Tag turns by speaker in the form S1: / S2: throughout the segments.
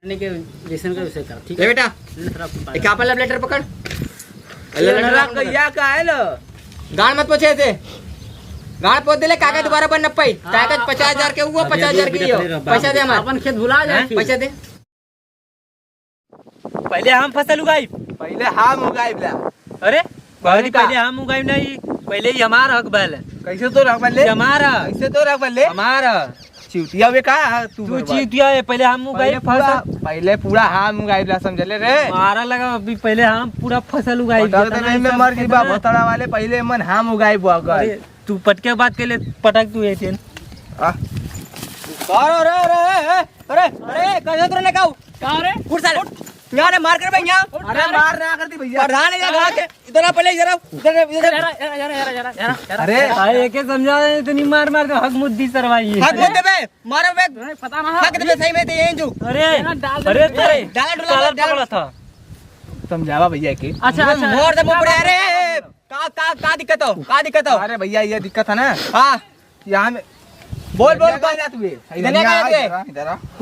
S1: के लेसन का विषय कर ठीक
S2: ले बेटा एक आप लेटर पकड़
S1: या का है लो
S2: गाड़ मत पूछे थे गाड़ पोत दे कागज दोबारा बन न पाई कागज 50,000 के हुआ 50,000 के पैसा दे हमारे
S1: अपन खेत भुला जाए
S2: पैसा दे
S3: पहले हम फसल उगाई
S4: पहले हम उगाई बला
S3: अरे पहले हम उगाई नहीं पहले ही हमारा हक बैल
S4: कैसे तो रख बले
S3: हमारा
S4: कैसे तो रख बले
S3: हमारा
S4: चिवटिया वे का तू
S3: तू चीटिया है पहले हम उगाई फसल
S4: पहले पूरा हम उगाई बला समझले रे
S3: मारा लगा अभी पहले हम पूरा फसल उगाई
S4: में मर गई बा भतड़ा वाले पहले मन हम उगाई बुआ गए
S3: तू पटके बात के ले पटक तू एथिन
S2: अरे अरे अरे अरे कैसे तूने काऊ
S1: का रे
S2: उठ साले यहां रे मार कर भाई यहां
S4: अरे मार ना करती भैया
S2: प्रधान है लगा के इधर आ पहले इधर
S4: अरे
S3: भाई एके समझा इतनी मार मार के हक मुद्दी सरवाई
S2: हाथ मत दे बे मारो बे
S1: पता ना
S2: हक दे सही में ते यहीं जो
S3: अरे अरे तेरे
S2: डाला
S3: पकड़ा था
S4: समझावा भैया के
S1: अच्छा अच्छा
S2: मोर दे मुंह अरे का दिक्कत हो
S4: अरे भैया ये दिक्कत है ना
S2: हां
S4: यहाँ में
S2: बोल बोल
S4: कहाँ जा तू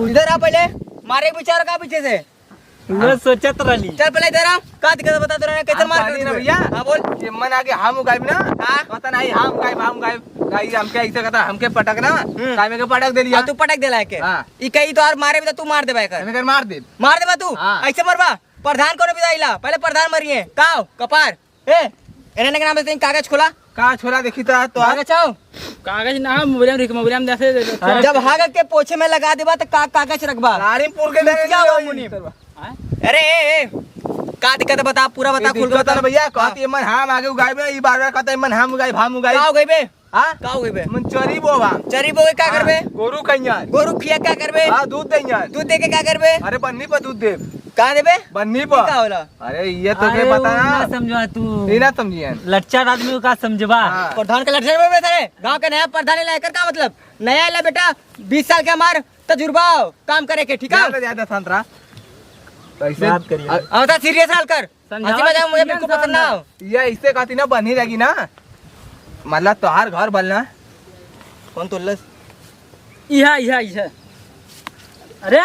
S2: इधर आ पहले मारे बेचारा का पीछे से
S3: मैं सोचत रही
S2: चल पहले इधर आ का दिक्कत बता तूने कैसे मार कर
S4: ना भैया
S2: हां बोल
S4: ये मन आगे हम उगाई ना
S2: हाँ।
S4: पता नहीं हम उगाई गाई हमके ऐसे कहता हमके पटक ना काय में के पटक दे लिया
S2: तू पटक देला के
S4: हाँ।
S2: ई कहीं तो और मारे भी तो तू मार दे भाई
S4: मैंने मार दे
S2: मार देबा तू
S4: हाँ।
S2: ऐसे मरबा प्रधान को बिदाईला पहले प्रधान मरिए काओ कपार ए एने के नाम से कागज खोला
S4: का छोरा देखी तो
S2: कागज आओ
S1: कागज ना मोबाइल में दे
S2: जब हाग के पोछे में लगा देबा तो कागज रखबा
S4: नारीपुर के
S2: क्या हुआ मुनीम? अरे का दिक्कत है बता पूरा बता खुल
S4: बता ना भैया कहती मन हम आगे उगाई में ई बार कहता मन हम उगाई भाम उगाई
S2: का हो गई बे
S4: हां
S2: का हो गई बे
S4: मन चरी बोवा
S2: चरी बोए का करबे
S4: गोरू कन्या
S2: गोरु खिया का करबे
S4: हां दूध देंगे
S2: दूध दे के क्या करबे
S4: अरे बन्नी पर दूध दे
S2: कहां देबे
S4: बन्नी
S2: का
S4: पर
S2: होला
S4: अरे ये तो के पता ना
S3: समझा तू
S4: ये ना समझिए
S3: लच्चा आदमी का समझबा
S4: हाँ।
S2: प्रधान के लक्षण में बैठे गांव के नया प्रधान लेकर का मतलब नया ले बेटा 20 साल के हमार तजुर्बा काम करे के ठीक है
S4: ज्यादा संतरा ऐसे
S3: बात करिए
S2: अब तो सीरियस हाल कर हंसी मजाक मुझे बिल्कुल पसंद ना हो
S4: ये ऐसे कहती ना बनी रहेगी ना मतलब तोहार घर बनना
S2: कौन तोलस
S1: इहा अरे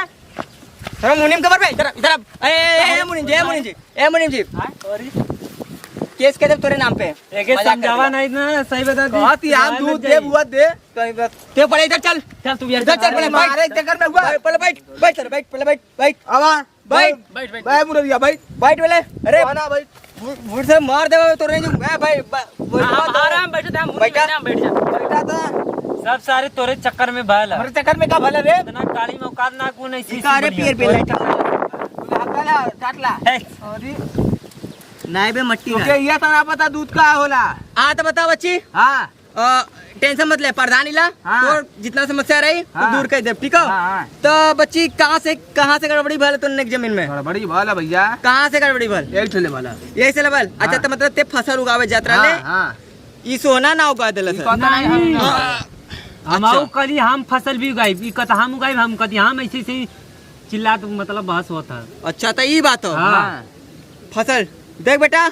S2: थोड़ा मुनीम कबर पे इधर इधर ए मुनीम जी केस के जब तेरे नाम पे
S3: एके समझावा नहीं ना सही बता दे
S4: कहती हम दूध दे बुआ दे
S2: ते पहले इधर चल
S1: चल तू
S2: इधर चल पहले
S4: मारे एक चक्कर में हुआ
S2: पहले बैठ
S4: आवा
S2: बैठ
S4: भाई मुरैया भाई
S2: बैठ पहले अरे
S4: ना भाई
S2: मुझ से मार देगा तो नहीं भाई
S1: आराम बैठ जा
S2: बैठा
S1: बैठ जा
S4: बेटा था
S3: सब सारे तोरे चक्कर में भयल
S4: हमारे चक्कर में का भले रे
S3: इतना काली में औकात ना को नहीं
S2: सारे पियर पे लाइट
S4: काटला अरे
S2: नाय बे मट्टी
S4: तुझे ये तो ना पता दूध का होला
S2: आ तो बता बच्ची
S4: हां
S2: टेंशन मत ले प्रधान इला
S4: हाँ।
S2: तो जितना समस्या रही वो
S4: हाँ।
S2: दूर कर दे ठीक है
S4: हाँ।
S2: तो बच्ची कहाँ से गड़बड़ी भल तुमने जमीन में
S4: बड़ी भाला भैया
S2: कहाँ से गड़बड़ी भल
S4: एक ठेले वाला
S2: यही से लेवल अच्छा तो मतलब ते फसल उगावे जात्रा ले
S4: हां
S2: ई सोना ना उगा देला सर
S3: नहीं
S2: हाँ।
S3: हम आओ कली हम फसल भी उगाई ई कत हम उगाई हम कती हम ऐसे से चिल्ला तो मतलब बहस होता है
S2: अच्छा तो ये बात हो
S3: हाँ।
S2: फसल देख बेटा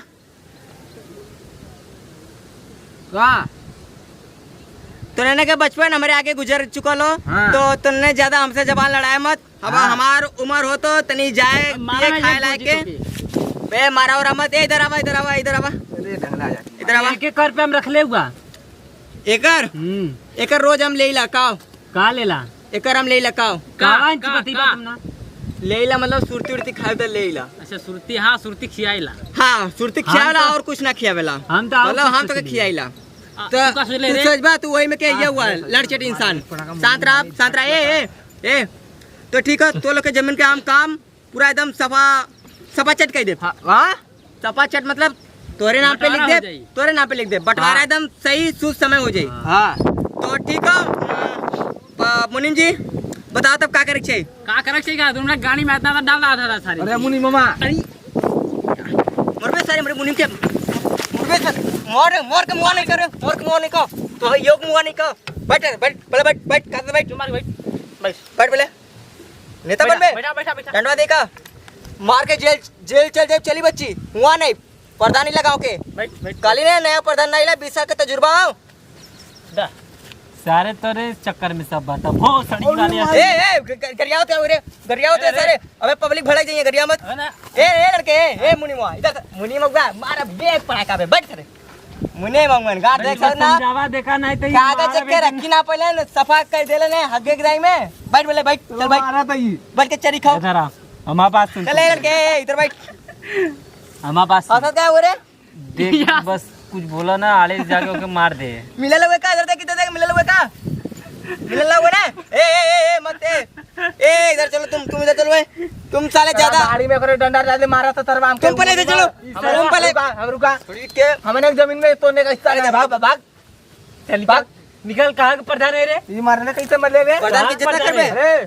S2: तुमने के बचपन हमारे आगे गुजर चुका लो
S4: हाँ।
S2: तो तुमने ज्यादा हमसे जबान लड़ाया मत अब
S4: हाँ।
S2: हमार उम्र हो तो तनी जाए पिए खाए लाए के बे मारा और मत इधर आवा
S4: अरे ढंगला जाती
S2: इधर आवा
S3: एक एक कर पे हम रख ले हुआ
S2: एकर रोज हम ले ला काव
S3: का लेला
S2: एकर हम ले ला काव
S3: कावा इंच बतीबा तुमना
S2: ले ला मतलब सुरती उड़ती खाए तो ले ला
S1: अच्छा सुरती हाँ सुरती खियाइला
S2: हाँ सुरती खियाला और कुछ ना खियावेला
S3: हम तो
S2: मतलब हम तो खियाइला तो तू सोच बा तू वही में क्या ये हुआ लड़चट इंसान शांत रहा ए तो ठीक है तो लोग के जमीन के हम काम पूरा एकदम सफा चट कह दे सफा चट मतलब तोरे नाम पे लिख दे बंटवारा एकदम सही सूद समय हो जाए
S4: हां
S2: तो ठीक है मुनीम जी बताओ तब क्या करे चाहिए
S1: का करक चाहिए तुमने गाड़ी में इतना डाल रहा था सारी
S4: अरे मुनि मामा
S2: अरे मरबे सारे मेरे मुनीम के मरबे सर मोर के मुंह नहीं करे मोर के मुंह नहीं को तो योग मुंह नहीं को बैठ काते बैठ
S1: तुम्हारी बैठ
S2: पहले नेता बन में
S1: बैठा
S2: डंडवा देगा मार के जेल चल चली बच्ची हुआ नहीं प्रधान ही लगाओ के
S1: बैठ
S2: काली ने नया प्रधान नहीं ला 20 साल का तजुर्बा हो
S3: सारे तोरे चक्कर में सब बता बहुत सड़ी गाली आती
S2: ए गरिया होते सारे अबे पब्लिक भड़क जाइए गरिया मत
S1: है ना
S2: ए लड़के ए मुनीमा इधर मुनीमा मारा बेग पड़ाका बे बैठ रे मुने मंगन गाड़ देख सर ना
S3: समझावा देखा नहीं तो
S2: कागज के रखी ना पहले न सफा कर देले ने हग्गे गिराई में बैठ बोले बैठ चल बैठ
S4: मारा था ये
S2: बैठ के चरी खाओ
S3: इधर आ हमारे पास सुन
S2: चल ए लड़के इधर बैठ
S3: हमारे पास सुन।
S2: औसत क्या हो रे
S3: देख बस कुछ बोला ना आड़े जाके ओके मार दे
S2: मिले लगे का इधर देख इधर देख मिले लगे का मिले लगे ना ए मत ए इधर चलो तुम इधर चलो ए तुम साले ज्यादा
S4: गाड़ी में करे डंडा डाल मारा था तरवा
S2: तुम पहले इधर चलो तुम पहले
S4: हम रुका
S2: थोड़ी के
S4: हमने एक जमीन में तोड़ने का हिस्सा भाग भाग
S3: चल भाग निकल कहाँ के प्रधान है रे
S4: ये मारने कैसे मर ले
S2: प्रधान की जितना कर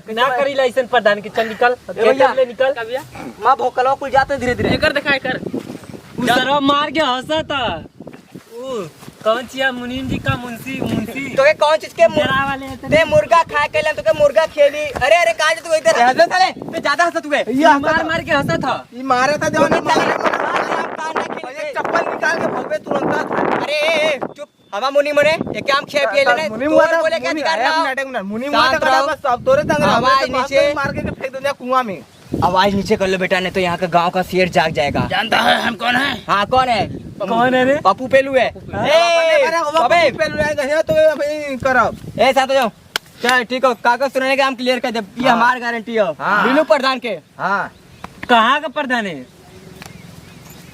S2: बे
S3: ना करी लाइसेंस प्रधान की चल निकल
S2: भैया।
S3: ले निकल
S1: भैया
S2: मां भोकलवा कुल जाते धीरे धीरे
S1: कर दिखाए कर
S3: उस तरह मार के हंसा था वो कौन चिया मुनीम जी का मुंशी
S2: तो के कौन चीज के
S3: डरा वाले हैं
S2: ते मुर्गा खा के तो के मुर्गा खेली अरे कहां तू इधर हंस साले तू ज्यादा हंस तू
S3: ये मार मार के हंसा था
S4: ये मारा था जो
S2: चप्पल निकाल के भोग तुरंत अरे चुप हवा मुनी मने ये क्या हम खेप लेने
S4: मुनी
S2: तू बोले क्या अधिकार
S4: नाटक मुनी मुआ का बस अब तोरे तंग
S2: आवाज नीचे
S4: मार के फेंक दो कुआं में
S2: आवाज नीचे कर लो बेटा नहीं तो यहाँ का गांव का शेर जाग जाएगा
S1: जानता है हम कौन है
S2: हाँ कौन है
S3: कौन है रे
S2: पप्पू पेलू है
S4: अबे पहले गया तो अभी करब
S2: ए साथ हो जाओ चल ठीक हो कागज सुनाने का हम क्लियर कर दे ये हमारी गारंटी है
S4: हाँ।
S2: लीलू प्रधान के
S4: हां
S3: कहाँ का प्रधान है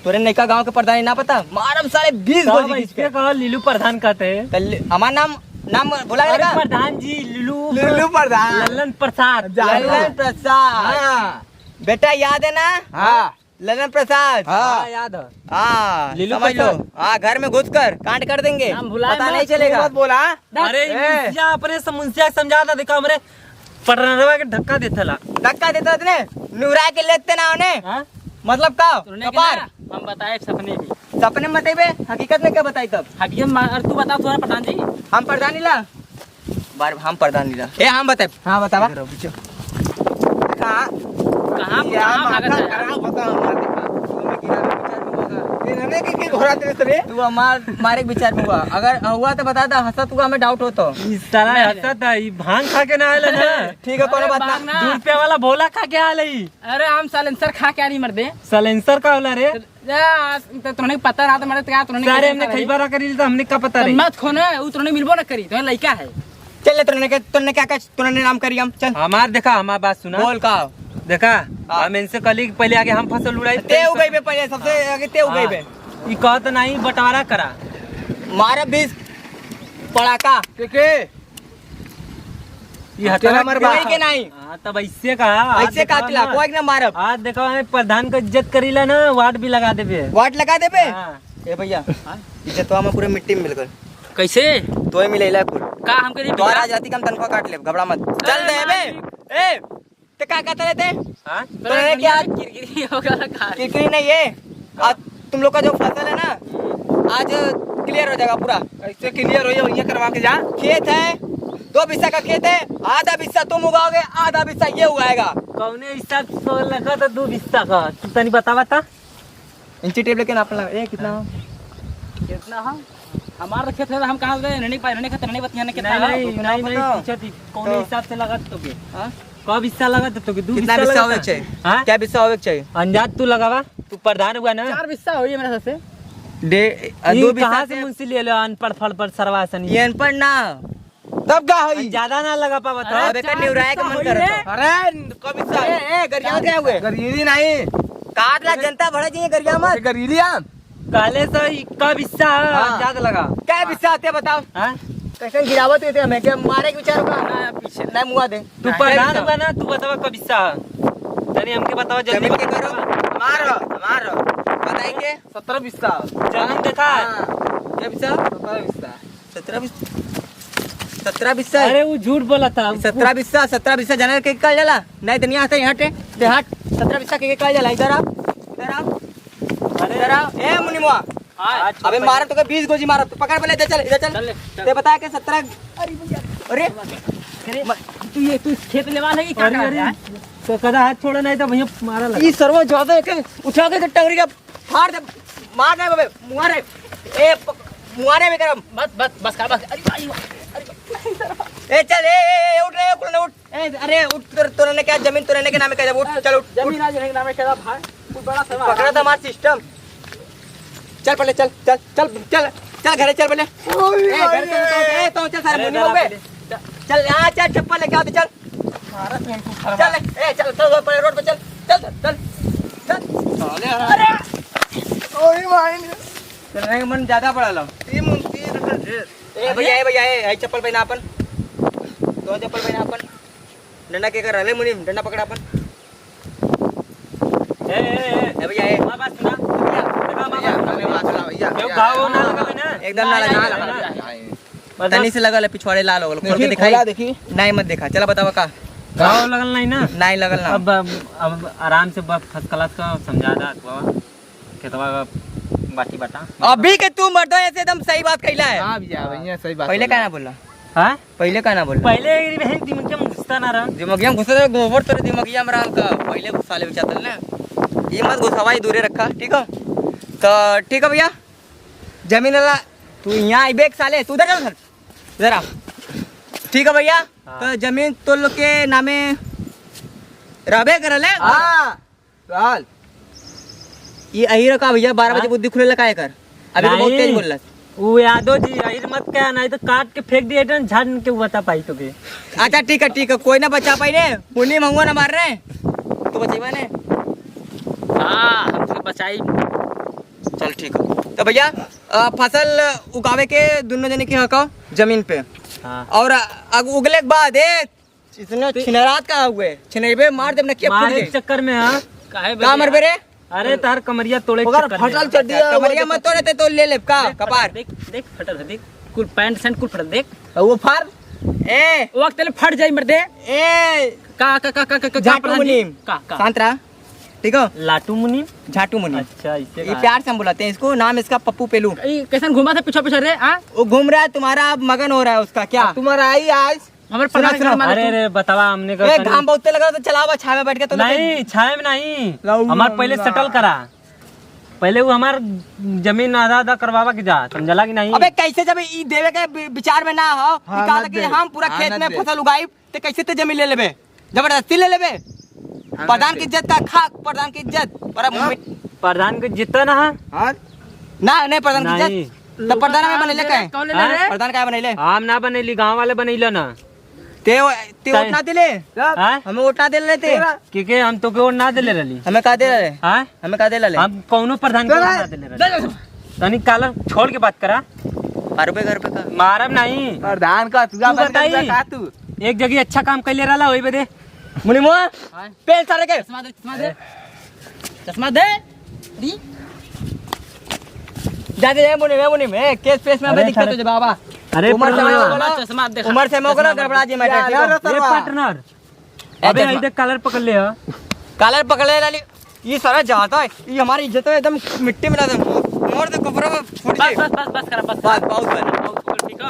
S2: तोरे नैका गांव के प्रधान ना पता मारम साले 20
S3: सब
S2: गोली
S3: इसके कहा लीलू प्रधान कहते हैं
S2: हमारा नाम बोला
S3: अरे
S2: जाएगा
S3: प्रधान जी लीलू
S4: लल्लू प्रधान
S3: लल्लन प्रसाद
S2: ललन प्रसाद
S4: हां
S2: बेटा याद है ना
S4: हां
S2: ललन प्रसाद
S3: हाँ याद है
S2: हाँ
S3: लीलू
S2: समझ लो
S3: प्रसाद।
S2: हाँ घर में घुसकर कांड कर देंगे
S1: हम भुलाए
S2: पता
S1: मत,
S2: नहीं चलेगा
S4: मत बोला
S3: अरे मुंशिया अपने मुंशिया समझा था देखा हमरे पटरवा के धक्का देता ला
S2: धक्का देता ने नुरा के लेते ना उन्हें
S3: हाँ?
S2: मतलब का
S1: तूने
S2: कपार
S1: क्या हम बताए सपने की
S2: सपने में बताइए हकीकत में क्या बताई तब
S1: हकीकत तू बता तुम्हारा प्रधान जी
S2: हम प्रधान नीला बार हम प्रधान नीला ए हम बताए
S4: हां बतावा
S2: कहाँ
S1: कहाँ भागत है
S4: करा बता मार देखा इन्होंने की घोड़ा तेरे से रे
S2: तू हमारे विचार में हुआ अगर हुआ तो बता दा हंसा तू हमें डाउट हो तो
S3: इस तरह हंसा था ये भांग खा के ना आयल ना
S2: ठीक है कोनो बात
S1: भाग
S2: ना
S1: ना।
S3: 2 रुपया वाला भोला खा के आयल है
S1: अरे हम सालेंसर खा के आ नहीं मरदे
S3: सलेंसर का होला रे
S1: तुमने पता रहा तो मरे क्या तुमने
S3: सारे हमने खैबरा करी तो हमने का पता रही
S1: मत खोने वो तुमने मिलबो न करी तुम्हें लड़का है
S2: चल तूने क्या तूने नाम करी हम चल
S3: हमार देखा हमार बात सुना
S2: बोल का
S3: देखा हम इनसे कली पहले आगे हम फसल उड़ाई
S2: ते उगई पे पहले सबसे आगे ते उगई पे
S3: ये कहत नहीं बंटवारा करा
S2: मारा 20 पड़ाका
S4: के
S3: ये हटवा
S4: हमारे
S2: कोई के नहीं
S3: हाँ तब ऐसे कहा
S2: ऐसे काटला कोई ना मारब
S3: आज देखो हमें प्रधान का इज्जत करीला ना वार्ड भी लगा देबे
S2: वाट लगा दे पे
S3: हाँ।
S2: ए भैया इज्जत तो हमें पूरे मिट्टी में मिलकर
S1: कैसे
S2: तो ही मिलेला कुल
S1: का हम करी
S2: तो आज राती का हम तनख्वाह काट ले घबरा मत चल दे बे ए ते क्या कहते रहते
S3: हाँ?
S2: तूने क्या
S1: किरकिरी होगा खा
S2: किरकिरी नहीं है आज तुम लोग का जो फसल है ना आज क्लियर हो जाएगा पूरा
S4: ऐसे क्लियर हो ये करवा के जा
S2: खेत है 2 बिस्सा का खेत है आधा बिस्सा तुम उगाओगे आधा बिस्सा ये उगाएगा
S3: कौने हिसाब से लगा था 2 बिस्सा का तू तनी बतावा था
S2: इंची टेप लेके नापना ए कितना हो?
S1: कितना हम हमारा खेत है हम कहां गए नहीं पाए नहीं खतरा नहीं बतियाने कितना
S3: नहीं
S2: तो
S3: नहीं
S2: बताओ।
S3: नहीं पूछा थी कौने
S2: तो-
S3: हिसाब से लगा तो के
S2: हाँ?
S3: कब हिस्सा लगा तो के 2
S2: कितना
S3: बिस्सा
S2: बिस्सा
S3: लगा
S2: होवे
S3: था?
S2: चाहिए
S3: हाँ?
S2: क्या बिस्सा होवे चाहिए
S3: अंदाज तू लगावा तू प्रधान हुआ ना
S1: 4 बिस्सा हुई है मेरे से
S2: दे
S3: ये
S2: 2 बिस्सा
S3: कहाँ से मुंशी ले लो अनपढ़ फल पर सरवासन
S2: ये अनपढ़ ना
S4: तब का होई
S3: ज्यादा ना लगा पावा था
S2: अब एक निवराय का मन करे तो
S4: अरे कभी सा
S2: ए गरिया क्या हुए
S4: गरीबी नहीं
S2: काट ला जनता भड़ा जी गरिया मत
S4: गरीबी आ
S3: काले से कब हिस्सा
S2: हाँ।
S3: अंदाज लगा
S2: क्या बिस्सा आते हैं बताओ
S3: हाँ?
S2: कैसे गिरावत हुए थे हमें क्या मारे के विचार होगा
S1: पीछे
S2: नहीं मुआ दे
S3: तू प्रधान हुआ ना तू बतावा कब हिस्सा तनी हमके बतावा जल्दी
S2: जमीन के करो
S4: मारो
S2: बताएंगे
S4: 17 बिस्सा
S3: जमीन देखा
S2: क्या बिस्सा
S4: 17 बिस्सा
S2: 17 बिस्सा
S3: अरे वो झूठ बोला था
S2: 17 बिस्सा जाने के कल जाला नहीं दुनिया से यहाँ ते हट 17 बिस्सा के कल जाला इधर आप इधर आओ ए मुनिमुआ अबे मारा तो 20 गोजी मारा तो पकड़ पहले इधर चल
S1: चल।
S2: ते बता के 17 अरे
S1: तू खेत लेवा है कि क्या कर रहा है
S3: तो कदा हाथ छोड़ा नहीं तो भैया मारा लगा
S2: ये सर्व ज्यादा है उठा के टंगरी का फाड़ दे मार दे बे मुआरे ए मुआरे में करम
S1: बस बस बस का बस अरे भाई अरे
S2: ए चल ए उठ रे उठ उठ ए अरे उठ तोरने क्या जमीन तोरने के नाम पे उठ चल उठ
S1: जमीन आज नहीं नाम क्या भाई कुछ बड़ा सवाल
S2: पकड़ा था हमारा सिस्टम चल पहले चल चल चल चल चल घरे चल पहले ए घर चल तो चल सारे मुन्नी हो गए चल यहां चल चप्पल लेके आ चल चल ए चल चल पहले रोड पे चल चल चल चल अरे ओए भाई चलने का मन ज्यादा पड़ा लो ए भैया ए चप्पल पहना अपन तो चप्पल पहना अपन डंडा के कर रले मुनी डंडा पकड़ा अपन ए भैया ए
S3: मां बात सुना क्यों गाओ ना लगा ना
S2: एकदम ना लगा तनी से लगा ले पिछवाड़े लाल हो खोल के दिखाई देखी नहीं मत देखा चला बतावा का
S3: गाओ लगल नहीं ना
S2: नहीं लगल ना
S3: अब आराम से फर्स्ट क्लास का समझा दा बाबा खेतवा बाटी बाटा
S2: अभी के तू मर्द ऐसे एकदम सही बात कहला है
S4: हां भैया सही बात
S2: पहले का ना बोला
S3: हां
S2: पहले का ना बोला
S3: पहले बहन दिमाग में घुसता ना रहा
S2: दिमागिया में घुसा गोबर तेरे दिमागिया में राम का पहले घुसा ले बेचाता ना ये मत घुसावा दूरे रखा ठीक है तो ठीक है भैया जमीन वाला तू यहाँ आई बेग साले तू उधर चल सर जरा ठीक है भैया तो जमीन तो लोग के नामे रबे करले
S4: हां चल
S2: ये अही रखा भैया 12 बजे बुद्धि खुले लगा कर अभी तो बहुत तेज बोल रहा
S3: वो यादव जी अहिर मत क्या नहीं तो काट के फेंक दिए टन झाड़ के बता पाई तो के
S2: अच्छा ठीक है कोई ना बचा पाई रे पुण्य मंगवा ना मार रहे तो बचेबा ने
S1: हां हमसे बचाई
S2: चल ठीक है तो भैया फसल उगावे के दोनों जने के हक जमीन पे
S3: हां
S2: और उगले के बाद इसने छिनरात का हुए छिनरबे मार देब ना के फूट
S3: मारे
S2: जाए
S3: चक्कर में हां
S1: काहे
S2: का मरबे रे
S3: अरे तार कमरिया तोड़े के चक्कर में
S4: फटल चढ़ दिया
S2: कमरिया मत तोड़े ते तो ले ले का कपार
S1: देख देख फटल है देख कुल पैंट सेंट कुल फटल देख
S4: वो फार
S2: ए
S1: वक्त ले फट जाई मर्दे
S2: ए
S1: का
S2: झाटू मुनीम
S1: का
S2: सांतरा ठीक है
S3: लाटू मुनि
S2: झाटू मुनीम
S3: अच्छा इससे
S2: ये प्यार से हम बुलाते हैं इसको नाम इसका पप्पू पेलू
S1: कैसन घुमा था पीछे पीछे रे हां
S2: वो घूम रहा है तुम्हारा अब मगन हो रहा है उसका क्या
S4: तुम्हारा आई आज
S1: हमारे
S2: सुना,
S1: पढ़ाई
S2: सुना।
S1: मारे
S3: अरे बतावा हमने
S2: ए घाम बहुत लग रहा तो चलावा छाया में बैठ के तो
S3: नहीं छाए में नहीं
S2: लाऊ
S3: हमार पहले
S2: ना।
S3: सेटल करा पहले वो हमार जमीन आधा आधा करवावा के जा समझला कि नहीं
S2: अबे कैसे जब ई देवे के विचार में ना हो
S4: हाँ,
S2: निकाल
S4: मत
S2: के
S4: दे।
S2: हम पूरा
S4: हाँ,
S2: खेत
S4: मत
S2: में
S4: दे।
S2: फसल उगाई तो कैसे ते जमीन ले लेबे जबरदस्ती ले लेबे प्रधान की इज्जत का खाक प्रधान की इज्जत
S3: प्रधान के जितना ना
S4: हां
S2: ना नहीं प्रधान की
S3: नहीं
S2: इज्जत तो प्रधान में बनेले का
S1: कौन ले रे
S2: प्रधान का बनेले
S3: हम ना बनेली गांव वाले बनैला ना
S2: ते वोट ना दिले
S3: हां
S2: हमें वोट ना दे रहे थे
S3: के हम तो के वोट ना देले रहली
S2: हमें का दे रहे
S3: हां
S2: हमें का दे रहे
S3: हम कौनो प्रधान के वोट ना देले रहली तनी काला छोड़ के बात करा
S2: घर पे का
S3: मारब नहीं
S4: प्रधान का तू
S3: बताई।
S4: का तू
S3: एक जगह अच्छा काम कैले रहला वही बदे
S2: मुनि मुआ पेल सारे के
S1: चश्मा दे दी
S2: जा दे मुनि में केस पेस में
S3: अरे
S2: हमें दिक्कत
S3: सारे-
S2: हो जाए बाबा
S3: अरे
S2: उमर से
S3: प्रधान,
S2: होगा
S1: चश्मा दे
S2: उमर से मोकला गड़बड़ा जी मैटर ठीक है
S3: ए पार्टनर अबे इधर कलर पकड़ ले हा।
S2: कालर पकड़े वाली ये सारा जाता है ये हमारी इज्जत है एकदम मिट्टी में डाल मोड़ दे कपड़ा में फूट
S1: बस
S2: जाए
S1: बस करा बस
S2: बात बहुत बन
S1: ठीक है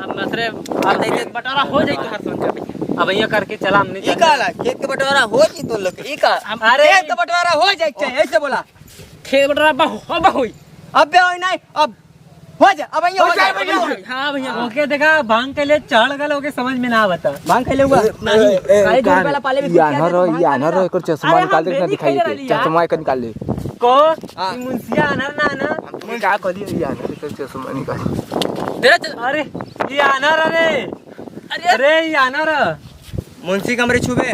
S1: अब मसरे अब नहीं बटारा हो जाई तो हर सुन के
S3: अब ये करके चला हमने
S2: ये काला खेत का बंटवारा हो जी तो लोग ये का
S3: अरे
S2: खेत का बंटवारा हो जाए चाहिए ऐसे बोला
S1: खेत बटारा हो होई
S2: अब भी होई नहीं अब हो जा अब ये हो जाए
S1: हां भैया
S3: ओके देखा भांग के लिए चढ़ गल ओके समझ में ना आवता
S2: मांग खेले हुआ नहीं काले दूध वाला पाले भी
S4: यानर एक चश्मा निकाल दे ना दिखाई दे चश्मा एक निकाल ले
S3: को
S2: हाँ।
S3: ई मुंसिया आनर ना ना
S4: तुम क्या कर दिया यानर एक चश्मा निकाल
S1: तेरा
S3: अरे ये आनर अरे अरे ये आनर
S2: मुंशी कमरे छुबे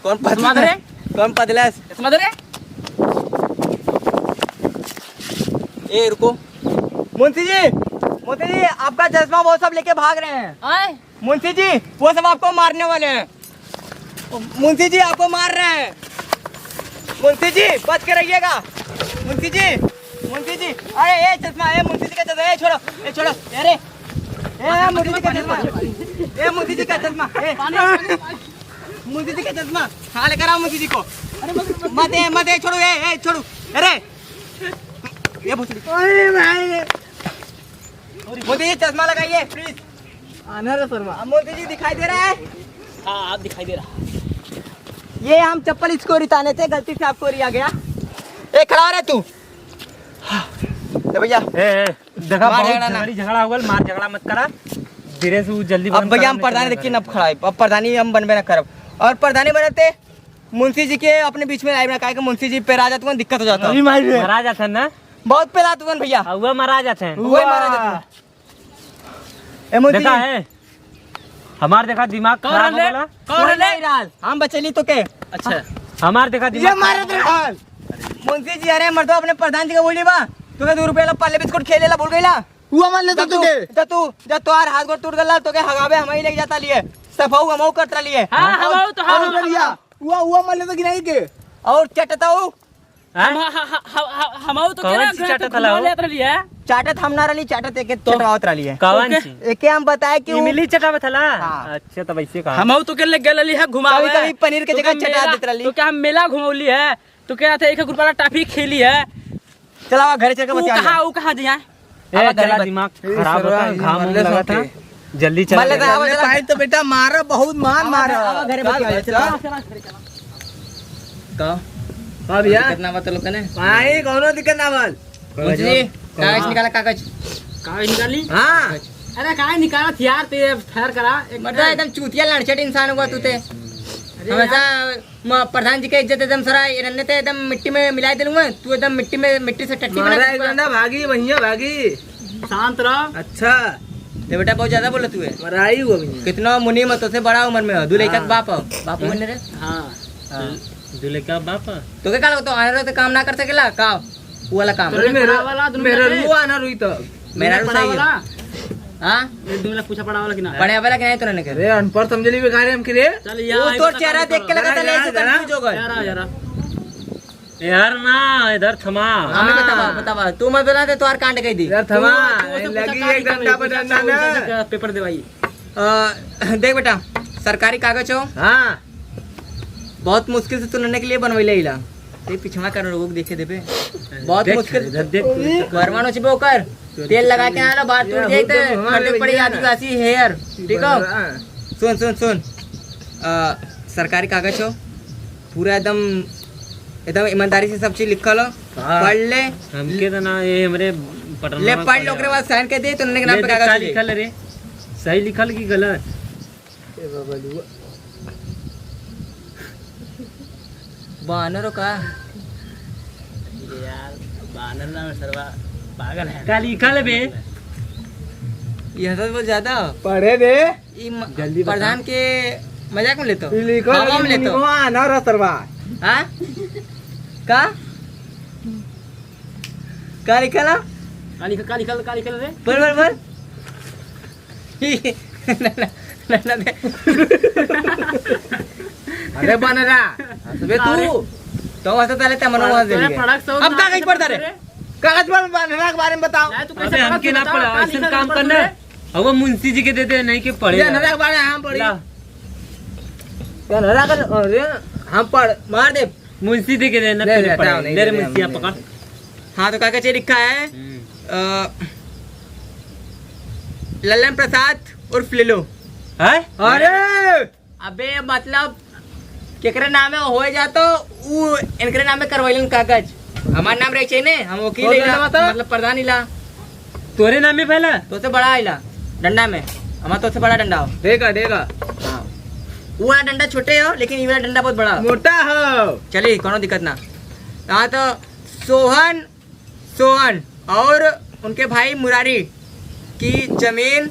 S2: कौन
S1: चश्मा दे रे
S2: कौन पदलस
S1: चश्मा दे रे
S2: ए रुको मुंशी जी आपका चश्मा वो सब लेके भाग रहे हैं
S1: आए
S2: मुंशी जी वो सब आपको मारने वाले हैं मुंशी जी आपको मार रहे हैं मुंशी जी बच के रहिएगा मुंशी जी अरे ए चश्मा ए मुंशी जी का चश्मा ए छोड़ो अरे ए मुंशी जी का चश्मा ए मुंशी जी का चश्मा ए मुंशी जी का चश्मा हाँ लेकर आओ मुंशी जी को मत ए छोड़ो ए छोड़ो अरे ये भोसड़ी मोदी जी चश्मा लगाइए प्लीज मोदी जी दिखाई दे रहा है
S1: हां आप दिखाई दे रहा
S2: ये हम चप्पल इसको रिताने थे गलती से आपको रिया गया ए खड़ा रहे तू ए भैया
S3: ए देखा
S2: मार
S3: बहुत
S2: झगड़ा ना।
S3: झगड़ी झगड़ा हो गल मार झगड़ा मत करा फिर से वो जल्दी
S2: अब भैया हम प्रधानी देखिए न खड़ा है, अब प्रधानी हम बनबे न करब। और प्रधानी बनते मुंशी जी के अपने बीच में आए का मुंशी जी पे राजा तुम दिक्कत हो जाता है,
S3: मारा जाता है ना,
S2: बहुत पे रात तुम भैया
S3: वो मारा जाते हैं।
S2: वही मारा जाता है। मुंशी
S3: देखा
S2: जी
S3: है हमार देखा दिमाग खराब हो गया।
S2: कौन नहीं राल हम बचली तो के
S1: अच्छा
S3: हमार देखा
S2: ये
S3: दिमाग
S2: मारे तो राल मुंशी जी अरे मर्दो अपने प्रधान जी का बोली बा तू के 2 रुपया ला पाले बिस्कुट खेलेला भूल गईला
S5: हुआ मान ले तो तुके
S2: तू जब तोहार हाथ गोड़ टूट गला तो के हगावे हम ही लेके जाता लिए सफाऊ हमऊ करता लिए
S1: हाँ हम तो
S5: हाँ
S1: हम
S5: भैया हुआ मान ले तो गिनाई के
S2: और चटता हूँ
S1: हम तो
S3: कौन सी चाटत हला हो?
S1: लिया
S2: चाटत हम ना रही चाटत एक चटवावत रही है
S3: कौन सी
S2: एके हम बताए कि
S3: इमली चटावे थला।
S2: हाँ।
S3: अच्छा तब ऐसे कहा
S1: हम तो के ले गली है घुमावे
S2: कभी कभी पनीर के जगह चटा देत रही
S1: तो क्या हम मेला घुमौली है तो क्या थे 1 रुपया टाफी खेली है
S2: चला घर चल के बता
S1: वो कहाँ दिया
S3: ए चला दिमाग खराब होता है, घाम उम लगा था जल्दी चला
S2: मल्ले
S3: गया।
S2: चला
S5: पाइप तो बेटा मारा बहुत मारा
S2: घर बता चला
S5: हाँ भैया
S2: कितना बता लोग ने
S5: भाई कोनो दिक्कत ना बल
S2: मुझे कागज निकाला कागज
S1: कागज निकाली
S5: हाँ
S1: अरे कागज निकाला थी यार तेरे ठहर करा एक
S2: मतलब एकदम चूतिया लड़चट इंसान हुआ तू ते हमेशा प्रधान जी के इज्जत एकदम सरा इन्होंने ते एकदम मिट्टी में मिला दिलूंगा तू एकदम मिट्टी से टट्टी
S5: मारा एक
S2: बना
S5: बंदा भागी भैया भागी
S1: शांत रह
S5: अच्छा
S2: ये बेटा बहुत ज्यादा बोला तू है
S5: मराई हुआ भैया
S2: कितना मुनी मत से बड़ा उम्र में हो दूल्हे का बाप हो बापू बने रे
S1: हाँ
S3: दूल्हे का बाप
S2: तो क्या काल तो आने तो काम ना कर सकेला का वो वाला काम
S5: मेरा रुआ ना रुई तो
S2: मेरा रू सही
S1: वाला
S2: है हां
S1: दूल्हा पूछा पड़ा वाला कि ना
S2: पढ़े वाला के नहीं तो नहीं करे
S5: अरे अनपढ़ समझली में गा रहे हम के रे
S1: चल
S2: वो
S1: यार
S2: तो चेहरा देख के लगा था ले ऐसे कंफ्यूज हो गए
S1: यार यार
S3: यार ना इधर थमा
S2: हमें बतावा तू मत बता दे तो और कांड कह दी
S5: यार थमा लगी एक डंडा पर डंडा ना
S1: पेपर दे भाई
S2: देख बेटा सरकारी कागज हो
S5: हाँ
S2: बहुत मुश्किल से तुलने के लिए बनवैले इला ते पिछवा कर रोग देखे देबे बहुत
S3: देख,
S2: मुश्किल
S3: इधर देख
S2: गरमानो छिपे ओकर तेल लगा के आला बात टूट जाए तो खर्चे पड़ी आदिवासी हेयर ठीक हो सुन सुन सुन सरकारी कागज हो पूरा एकदम ईमानदारी से सब चीज लिखल हो पढ़ ले
S3: हमके तो ना ये हमरे पटना
S2: ले पढ़ लो ओकरे बाद साइन कर दे तो उन्होंने के नाम पे
S3: का
S2: कागज
S3: लिखल रे सही लिखल की गलत
S2: बानरो का
S1: यार बानर ना सरवा पागल है
S3: का लिखल बे
S2: यह तो बहुत ज्यादा
S5: पढ़े दे
S3: जल्दी बता।
S2: प्रधान के मजाक में लेते हो
S5: लिखो
S2: हवा में लेते हो
S5: ना रसरवा
S2: हाँ का का लिखा ना
S1: काली कल रे
S2: बोल बोल बोल ना दे
S5: अरे बनरा अबे तू
S2: तो वैसे पहले तमन्ना वहां दे लिए अब कागज पढ़ता रे
S5: कागज पर बनरा के बारे में बताओ
S1: तू
S3: अबे हमके ना पड़ा ऐसा काम करना अब वो मुंशी जी के देते नहीं के पढ़े
S5: ये नरा के बारे में हम पढ़ी
S3: ला,
S5: क्या नरा का अरे हम पढ़
S2: मार दे
S3: मुंशी जी के देना
S5: ले,
S3: फिर
S5: ले,
S3: पढ़े
S5: नहीं,
S3: ले रे
S5: ले, ले,
S3: मुंशिया
S5: हम
S3: पकड़
S2: हाँ तो कागज ये लिखा है लल्लन प्रसाद उर्फ लिलो
S3: है
S5: अरे
S2: अबे मतलब केकरे नाम में हो जा तो उ इनकरे नाम में करवाइलन कागज हमार नाम रहे ने हम वकील
S5: और
S2: इला
S5: डंडा बता।
S2: मतलब प्रधान इला
S3: तोरे नाम में पहला
S2: तो से बड़ा इला डंडा में हमारा तो से बड़ा डंडा हो
S5: देगा देगा
S2: वो वाला डंडा छोटे हो लेकिन ये वाला डंडा बहुत बड़ा हो
S5: मोटा हो
S2: चलिए कोनो दिक्कत ना हाँ तो सोहन और उनके भाई मुरारी की जमीन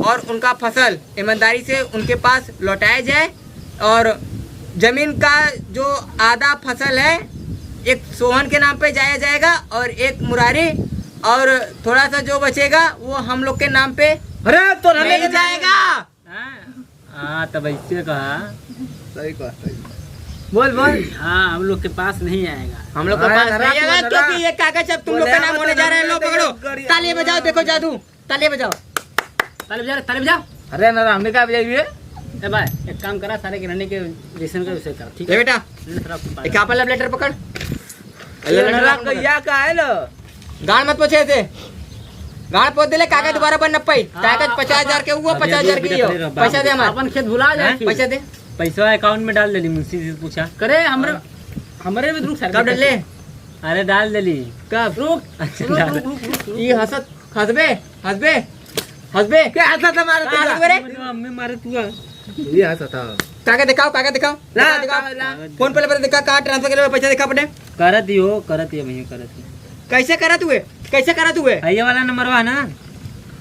S2: और उनका फसल ईमानदारी से उनके पास लौटाया जाए और जमीन का जो आधा फसल है एक सोहन के नाम पे जाया जाएगा और एक मुरारी और थोड़ा सा जो बचेगा वो हम लोग के नाम पे
S5: अरे तो
S2: नहीं जाएगा
S3: हाँ तब ऐसे कहा
S5: सही कहा बोल बोल
S1: हाँ हम लोग के पास नहीं आएगा
S2: हम लोग के
S5: हाँ,
S2: पास
S5: नरा
S2: नहीं आएगा
S5: नरा।
S2: क्योंकि ये कागज अब तुम लोग का नाम होने जा रहा है। लो पकड़ो ताली बजाओ देखो जादू ताली बजाओ
S1: ताली बजा
S5: अरे नरा हमने क्या बजाई
S1: ए भाई एक काम करा सारे किराने के रेशन का विषय कर ठीक
S2: ये
S1: है
S2: बेटा एक आपल लेटर पकड़
S5: नरा कहिया का है लो
S2: गाड़ मत पूछे ऐसे गाड़ पोत दिले कागज दोबारा बन न पाई कागज 50,000 के हुआ 50,000 के हो पैसा दे हमारे
S1: अपन खेत भुला जाए फिर।
S2: पैसा दे
S3: पैसा अकाउंट में डाल देली मुंशी जी से पूछा
S1: करे हमरे भी रुक सर
S2: कब डले
S3: अरे डाल देली
S2: कब
S1: रुक
S3: डाल।
S2: ये हंसत हंसबे हंसबे हंसबे
S5: क्या हंसा था मारा
S2: कहाँ हंसबे रे
S3: मम्मी मारे तू
S5: ये हंसा था
S2: कागज दिखाओ दिखाओ फोन पे दिखा कहाँ ट्रांसफर करे पैसा दिखा पड़े
S3: करत हो भैया करत ही
S2: कैसे करा तू है
S3: ये वाला नंबर वा ना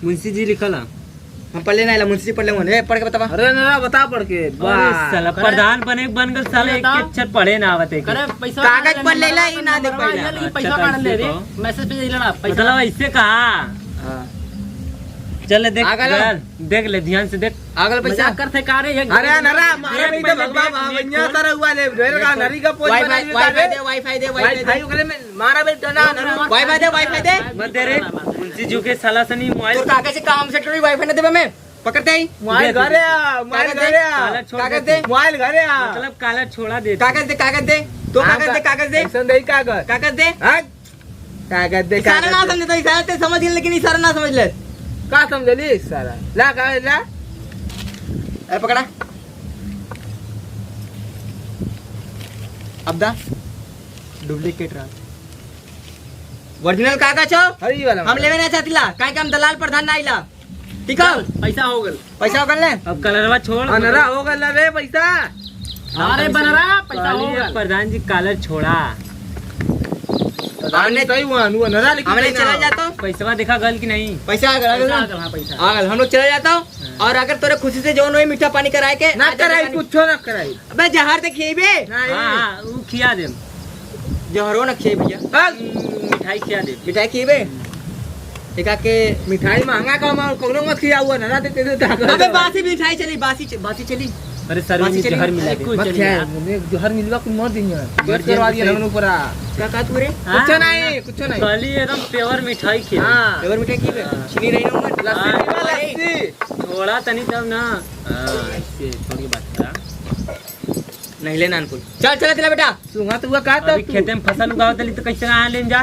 S3: मुंशी जी लिखल है।
S2: हम पढ़ लेना मुंशी पढ़ ले पढ़ के बतावा
S5: अरे ना बता पढ़ के
S3: अरे साला प्रधान बन गल साला एक अक्षर पढ़े ना आवते
S1: करे पैसा
S2: कागज पर लेला ई ना देख पाइला
S1: लेकिन पैसा काट ले रे मैसेज पे लेना पैसा
S3: मतलब ऐसे कहा चल देख देख ले ध्यान से देख
S2: आगल पैसा
S1: मजाक करते का रे
S5: अरे नरा मारे भी तो भगवान भैया सारा हुआ ले ढेर का नरी का पोज बना दी
S2: वाईफाई दे
S5: वाईफाई ओकरे में मारा भी तो ना
S2: वाईफाई दे
S3: मत दे रे मुंशी जी के साला सनी मोबाइल
S2: तो कागज से काम से टोरी वाईफाई न देबे मैं पकड़ते ही
S5: मोबाइल घरे आ मोबाइल घरे आ
S2: कागज दे
S5: मोबाइल घरे आ
S3: मतलब काला छोड़ा दे
S2: कागज दे तो कागज दे
S5: ऐसा नहीं कागज
S2: दे
S5: हाँ? कागज दे
S2: इशारा ना समझे तो इशारा ते समझ ले लेकिन इशारा ना समझ ले
S5: का समझली सारा ला कागज ला
S2: ए पकड़ा अब दा डुप्लीकेट रहा ओरिजिनल कागज हो
S5: हरी वाला
S2: हम लेवे ना चाहतिला काहे के हम दलाल प्रधान ना आइला ठीक है
S1: पैसा हो गल
S2: पैसा कर ले
S3: अब कलरवा छोड़
S5: अनरा हो गल रे पैसा
S1: अरे बनरा पैसा हो गल
S3: प्रधान जी कलर छोड़ा
S5: हमने सही हुआ नु अनरा लिखी
S2: हमने चला जाता हूं
S3: पैसा देखा गल कि नहीं
S2: पैसा आ गल
S1: हां पैसा
S2: आगल हम लोग चला जाता हूं और अगर तोरे खुशी से जो नोई मीठा पानी कराए के
S5: ना कराई कुछो ना कराई
S2: अबे जहर ते खिएबे
S5: नहीं
S3: हां वो खिया दे
S2: जहरो ना खिए भैया
S3: मिठाई खिया दे
S2: मिठाई खिएबे एका के
S5: मिठाई महंगा का मार कोनो मत खिया हुआ ना ते
S2: अबे बासी मिठाई चली बासी चली
S3: अरे सर में जहर मिला दे
S5: मत खिया जहर मिलवा को मर दिया केस करवा दिया हमन ऊपर
S2: का तू रे
S5: कुछ नहीं
S3: कली एकदम प्योर मिठाई खिया
S5: हां
S2: एवर मिठाई खिएबे सुनी रही हूं मैं
S5: लस्सी
S3: छोड़ा तनी तब ना ऐसे थोड़ी बात करा
S2: नहीं ले नानपुर चल चला बेटा
S5: सुहा तू का
S3: अभी खेते में फसल उगावत ली तो कैसे आ ले जा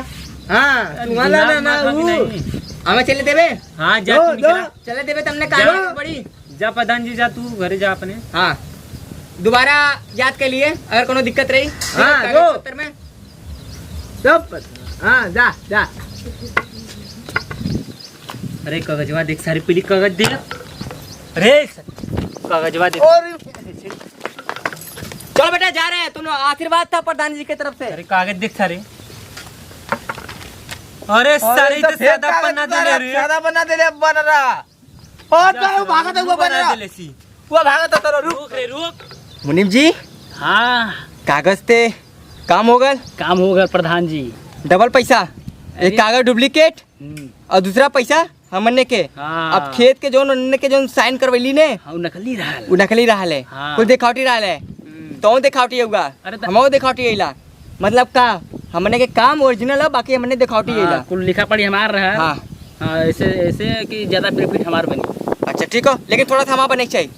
S5: हां सुहा ला ना
S2: हमें चले देबे
S3: हां जा तू निकला
S2: चले देबे तुमने कहा बड़ी
S3: जा प्रधान जी जा तू घरे जा अपने
S2: हाँ दोबारा याद के लिए अगर कोनो दिक्कत रही
S5: हाँ,
S2: कागज पत्र में
S5: सब हां जा जा
S3: अरे कागजवा देख सारी पीली कागज दे अरे कागजवा दे
S5: और
S2: चलो बेटा जा रहे हैं तुम आशीर्वाद था प्रधान जी की तरफ से
S3: अरे कागज देख सारे अरे सारे तो सादा पन्ना दे रे
S5: सादा बना दे रे बन रहा और तो भागत हुआ बन रहा वो भागत तो रुक
S3: रे रुक
S2: मुनीम जी
S1: हां
S2: कागज ते काम हो गल
S1: काम हो गल प्रधान जी
S2: डबल पैसा एक कागज डुप्लीकेट और दूसरा पैसा हमने के
S1: हाँ।
S2: अब खेत के जो साइन करवैली ने
S1: हां नकली रहल
S2: उ नकली रहल है
S1: हाँ।
S2: कुल देखावटी रहल है तो देखावटी होगा
S1: अरे
S2: हमो देखावटी आइला मतलब का हमने के काम ओरिजिनल है बाकी हमने देखावटी आइला
S1: कुल लिखा पढ़ी हमार रहा
S2: हाँ
S1: हां ऐसे ऐसे कि ज्यादा प्रॉफिट हमार बनी
S2: अच्छा ठीक हो लेकिन थोड़ा सा हमारा बने के चाहिए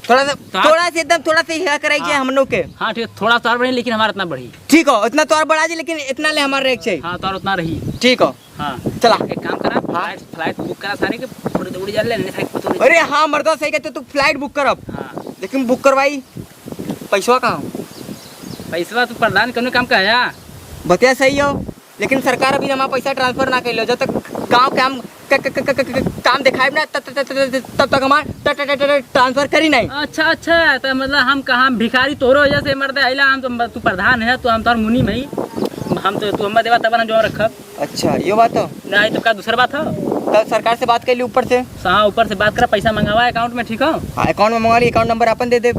S2: थोड़ा सा एकदम थोड़ा सा हिया कराई चाहिए हम लोग के
S1: हां ठीक थोड़ा सा और बनी लेकिन हमारा इतना बढ़ी
S2: ठीक हो इतना तो और बढ़ा जी लेकिन इतना ले हमारे रहेके चाहिए
S1: हां तो और उतना रही
S2: ठीक हो
S1: हां
S2: चला
S1: एक काम करा फ्लाइट बुक करा सारे के उड़ जा ले साइड पतो
S2: अरे हाँ मर्दा सही कहते तू फ्लाइट बुक कर अब
S1: हां
S2: लेकिन बुक करवाई पैसा कहाँ
S1: पैसा तो प्रधान करने काम का है
S2: बतिया सही हो लेकिन सरकार अभी हमारा पैसा ट्रांसफर ना कर जब तक गाँव काम काम दिखाए ना तब तक हमारा ट्रांसफर करी नहीं
S1: अच्छा अच्छा तो मतलब हम कहाँ भिखारी तोरो वजह से मर्द आइला हम तो तू प्रधान है तो हम तो मुनि में हम तो तू हम देवा तब हम जो रखब
S2: अच्छा ये बात हो
S1: नहीं तो क्या दूसरा बात हो
S2: तब सरकार से बात कर ली ऊपर से
S1: हाँ ऊपर से बात कर पैसा मंगावा अकाउंट में ठीक हो
S2: अकाउंट में मंगा ली अकाउंट नंबर अपन दे दे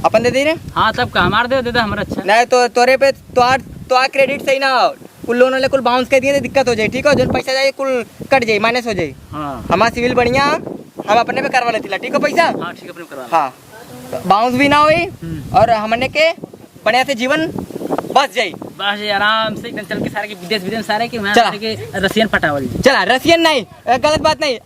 S2: अपन दे दे रे
S1: हाँ तब का हमारे दे दे हमारा अच्छा
S2: नहीं तो तोरे पे तो क्रेडिट सही ना हो कुल लोन वाले कुल बाउंस कर दिए तो दिक्कत हो जाए ठीक हो जो पैसा जाए कुल कट जाए माइनस हो जाए
S1: हाँ
S2: हमारा सिविल बढ़िया हम अपने पे करवा लेते ठीक हो पैसा
S1: हाँ ठीक है अपने करवा
S2: हाँ बाउंस भी ना हुई और हमने के बढ़िया से जीवन बस जाई
S1: बस ये आराम से एकदम चल के सारे के विदेश सारे के वहाँ
S2: चला।
S1: सारे के रसियन पटावल
S2: चला रसियन नहीं गलत बात नहीं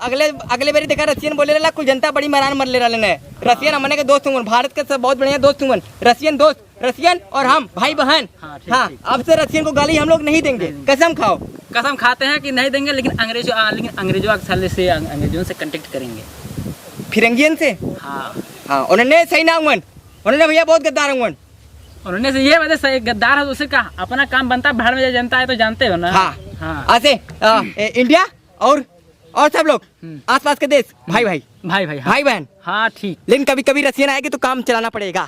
S2: अगले बारी देखा रसियन बोले रहा कुल जनता बड़ी मरान मर ले रहा ने रसियन हमने के दोस्त हुए भारत के सब बहुत बढ़िया दोस्त हुए रसियन दोस्त रसियन और हम भाई बहन
S1: हाँ, ठीक,
S2: हाँ
S1: ठीक।
S2: अब से रसियन को गाली हम लोग नहीं देंगे कसम खाओ
S1: कसम खाते हैं कि नहीं देंगे लेकिन अंग्रेजों से अंग्रेजों से कांटेक्ट करेंगे
S2: फिरंगियन से
S1: हाँ
S2: हाँ उन्होंने सही ना हुआ उन्होंने भैया बहुत गद्दार हुआ
S1: उन्होंने से ये वजह से गद्दार है तो उसे का अपना काम बनता है बाहर में जनता है तो जानते हो ना
S2: हाँ
S1: हाँ
S2: ऐसे इंडिया और सब लोग आसपास के देश भाई भाई
S1: भाई भाई हाँ
S2: भाई बहन।
S1: हाँ ठीक।
S2: लेकिन कभी कभी रसियन आएगी तो काम चलाना पड़ेगा।